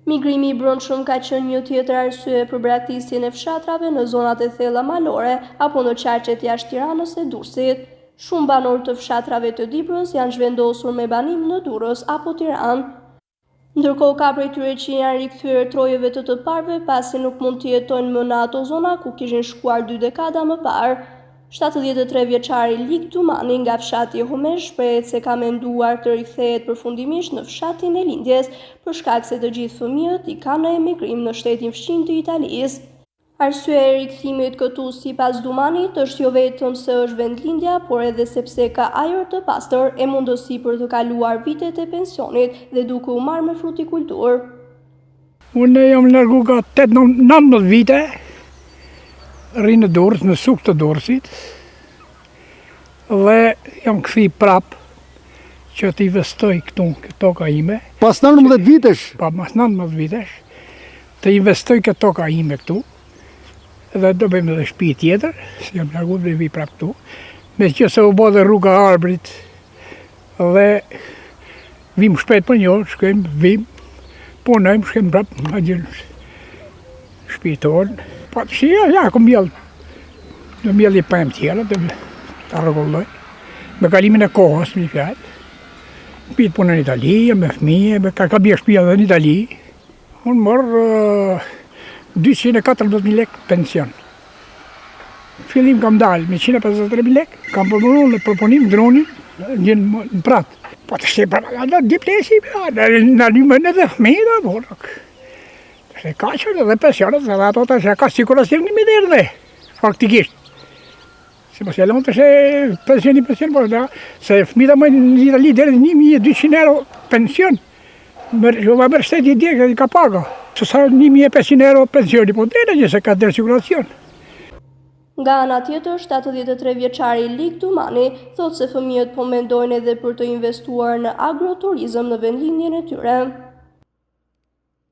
Migrimi i brendshëm ka qenë një tjetër arsye për braktisjen e fshatrave në zonat e thella malore apo në qarqet jashtë Tiranës e Durrësit. Shumë banorë të fshatrave të Dibrës janë zhvendosur me banim në Durrës apo Tiranë. Ndërkohë ka prej tyre që janë rikthyer trojeve të parëve pasi nuk mund të jetojnë më në ato zona ku kishin shkuar 2 dekada më parë. 73 vjeçari Lig Dumani nga fshati e Humesh shprehet se ka menduar të rikthehet përfundimisht në fshatin e lindjes për shkak se të gjithë fëmijët i kanë në emigrim në shtetin fqin të Italisë. Arsyeja e rikthimit këtu sipas Dumanit është jo vetëm se është vendlindja, por edhe sepse ka ajër të pastër e mundësi për të kaluar vitet e pensionit dhe duke u marrë me frutikulturë. Unë jam largu ka 19 vite, rri në Durrës, në suk të Durrësit, dhe jam kthi prap që të investoj këtu, toka ime. Pas 19 vitesh? Pa, mas 19 vitesh, të investoj këtë toka ime këtu, dhe do bëjmë edhe shtëpi tjetër, se jam largu dhe vi prap këtu, me që se u bë dhe rruga Arbrit, dhe vim shpejt për një orë, shkojmë, vim, punojmë, shkojmë prap, ma gjënë shtëpi tonë. Po të shia, ja, ku mjellë, do mjellë i pëjmë tjera, të rregulloj, me kalimin e kohës, me një fjallë. Pitë punë në Itali, me fëmije, ka bje shtëpia dhe në Itali. Unë morë 214.000 lek pension. Fillim kam dalë me 153.000 lek, kam përpunu në proponim dronin, në pratë. Po të shte pra, diplesi, në lymën edhe fëmijë, por. Se ka qërë edhe pensionet, edhe ato të se ka sikuracion një midherë dhe, faktikisht. Se mos e lëmë të se pension, por da, se fëmijë të mëjnë në Itali deri 1.200 euro pension. Nga mërë shteti djekë i ka paga. Se sa 1.500 euro pensioni, po dhe në gjithë se ka dherë siguracion. Nga ana tjetër, 73 vjeçari Lig Dumani thotë se fëmijët po mendojnë edhe për të investuar në agroturizëm në vendlindjen e tyre.